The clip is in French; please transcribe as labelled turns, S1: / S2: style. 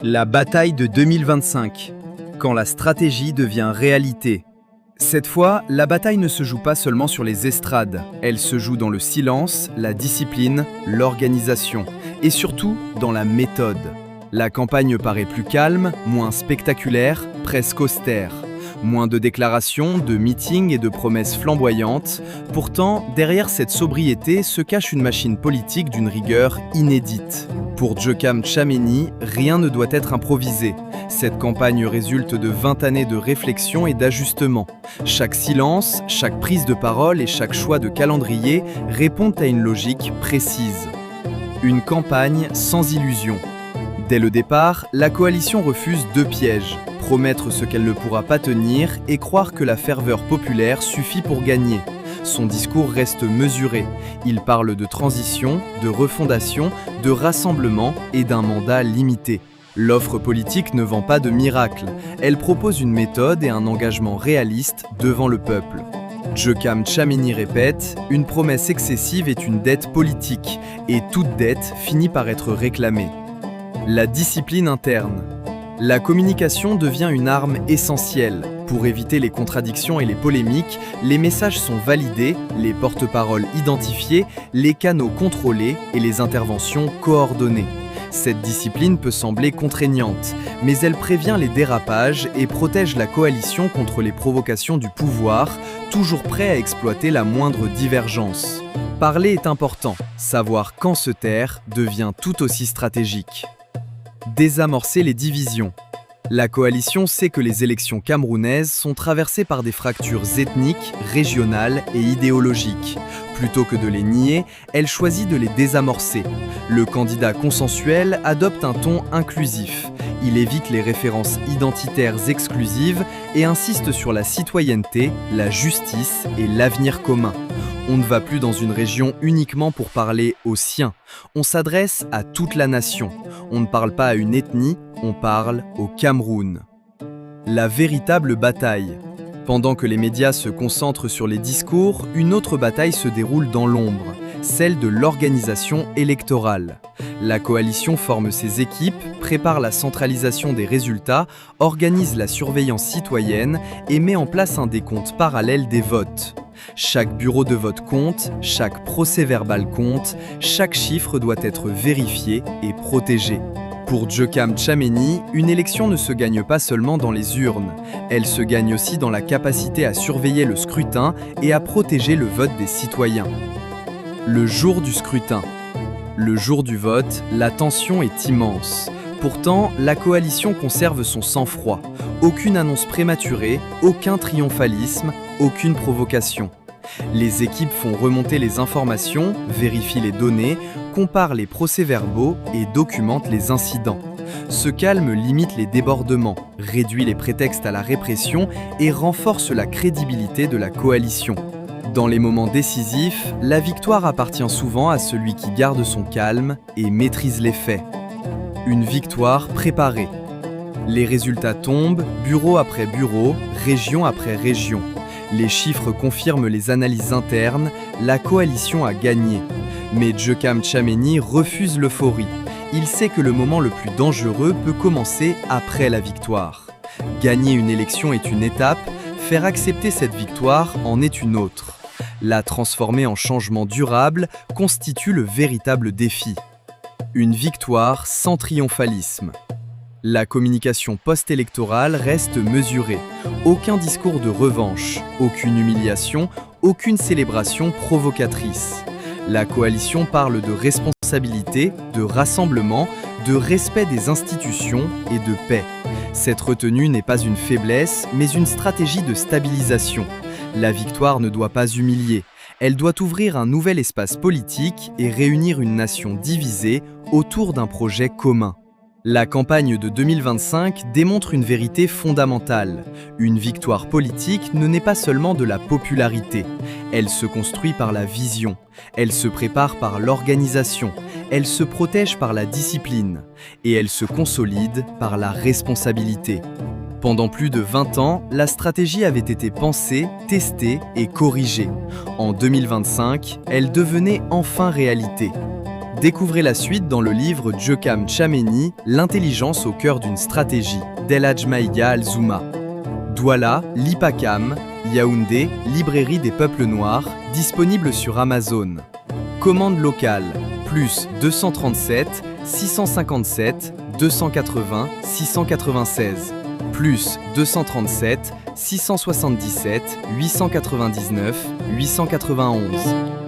S1: La bataille de 2025, quand la stratégie devient réalité. Cette fois, la bataille ne se joue pas seulement sur les estrades, elle se joue dans le silence, la discipline, l'organisation et surtout dans la méthode. La campagne paraît plus calme, moins spectaculaire, presque austère. Moins de déclarations, de meetings et de promesses flamboyantes. Pourtant, derrière cette sobriété se cache une machine politique d'une rigueur inédite. Pour Joachim Tchamenei, rien ne doit être improvisé. Cette campagne résulte de 20 années de réflexion et d'ajustement. Chaque silence, chaque prise de parole et chaque choix de calendrier répondent à une logique précise. Une campagne sans illusion. Dès le départ, la coalition refuse deux pièges. Promettre ce qu'elle ne pourra pas tenir et croire que la ferveur populaire suffit pour gagner. Son discours reste mesuré. Il parle de transition, de refondation, de rassemblement et d'un mandat limité. L'offre politique ne vend pas de miracle. Elle propose une méthode et un engagement réaliste devant le peuple. Joachim Tchamenei répète « Une promesse excessive est une dette politique et toute dette finit par être réclamée ». La discipline interne. La communication devient une arme essentielle. Pour éviter les contradictions et les polémiques, les messages sont validés, les porte-paroles identifiés, les canaux contrôlés et les interventions coordonnées. Cette discipline peut sembler contraignante, mais elle prévient les dérapages et protège la coalition contre les provocations du pouvoir, toujours prêt à exploiter la moindre divergence. Parler est important, savoir quand se taire devient tout aussi stratégique. Désamorcer les divisions. La coalition sait que les élections camerounaises sont traversées par des fractures ethniques, régionales et idéologiques. Plutôt que de les nier, elle choisit de les désamorcer. Le candidat consensuel adopte un ton inclusif. Il évite les références identitaires exclusives et insiste sur la citoyenneté, la justice et l'avenir commun. On ne va plus dans une région uniquement pour parler aux siens. On s'adresse à toute la nation. On ne parle pas à une ethnie, on parle au Cameroun. La véritable bataille. Pendant que les médias se concentrent sur les discours, une autre bataille se déroule dans l'ombre, celle de l'organisation électorale. La coalition forme ses équipes, prépare la centralisation des résultats, organise la surveillance citoyenne et met en place un décompte parallèle des votes. Chaque bureau de vote compte, chaque procès-verbal compte, chaque chiffre doit être vérifié et protégé. Pour Joachim Tchamenei, une élection ne se gagne pas seulement dans les urnes, elle se gagne aussi dans la capacité à surveiller le scrutin et à protéger le vote des citoyens. Le jour du scrutin. Le jour du vote, la tension est immense. Pourtant, la coalition conserve son sang-froid. Aucune annonce prématurée, aucun triomphalisme, aucune provocation. Les équipes font remonter les informations, vérifient les données, comparent les procès-verbaux et documentent les incidents. Ce calme limite les débordements, réduit les prétextes à la répression et renforce la crédibilité de la coalition. Dans les moments décisifs, la victoire appartient souvent à celui qui garde son calme et maîtrise les faits. Une victoire préparée. Les résultats tombent, bureau après bureau, région après région. Les chiffres confirment les analyses internes, la coalition a gagné. Mais Joachim Tchamenei refuse l'euphorie. Il sait que le moment le plus dangereux peut commencer après la victoire. Gagner une élection est une étape, faire accepter cette victoire en est une autre. La transformer en changement durable constitue le véritable défi. Une victoire sans triomphalisme. La communication post-électorale reste mesurée. Aucun discours de revanche, aucune humiliation, aucune célébration provocatrice. La coalition parle de responsabilité, de rassemblement, de respect des institutions et de paix. Cette retenue n'est pas une faiblesse, mais une stratégie de stabilisation. La victoire ne doit pas humilier. Elle doit ouvrir un nouvel espace politique et réunir une nation divisée autour d'un projet commun. La campagne de 2025 démontre une vérité fondamentale. Une victoire politique ne naît pas seulement de la popularité. Elle se construit par la vision. Elle se prépare par l'organisation. Elle se protège par la discipline. Et elle se consolide par la responsabilité. Pendant plus de 20 ans, la stratégie avait été pensée, testée et corrigée. En 2025, elle devenait enfin réalité. Découvrez la suite dans le livre Djokam Tchameni, L'intelligence au cœur d'une stratégie, d'El Hadj Maïga Al-Zouma. Douala, Lipakam, Yaoundé, Librairie des peuples noirs, disponible sur Amazon. Commande locale, plus 237 657 280 696, plus 237 677 899 891.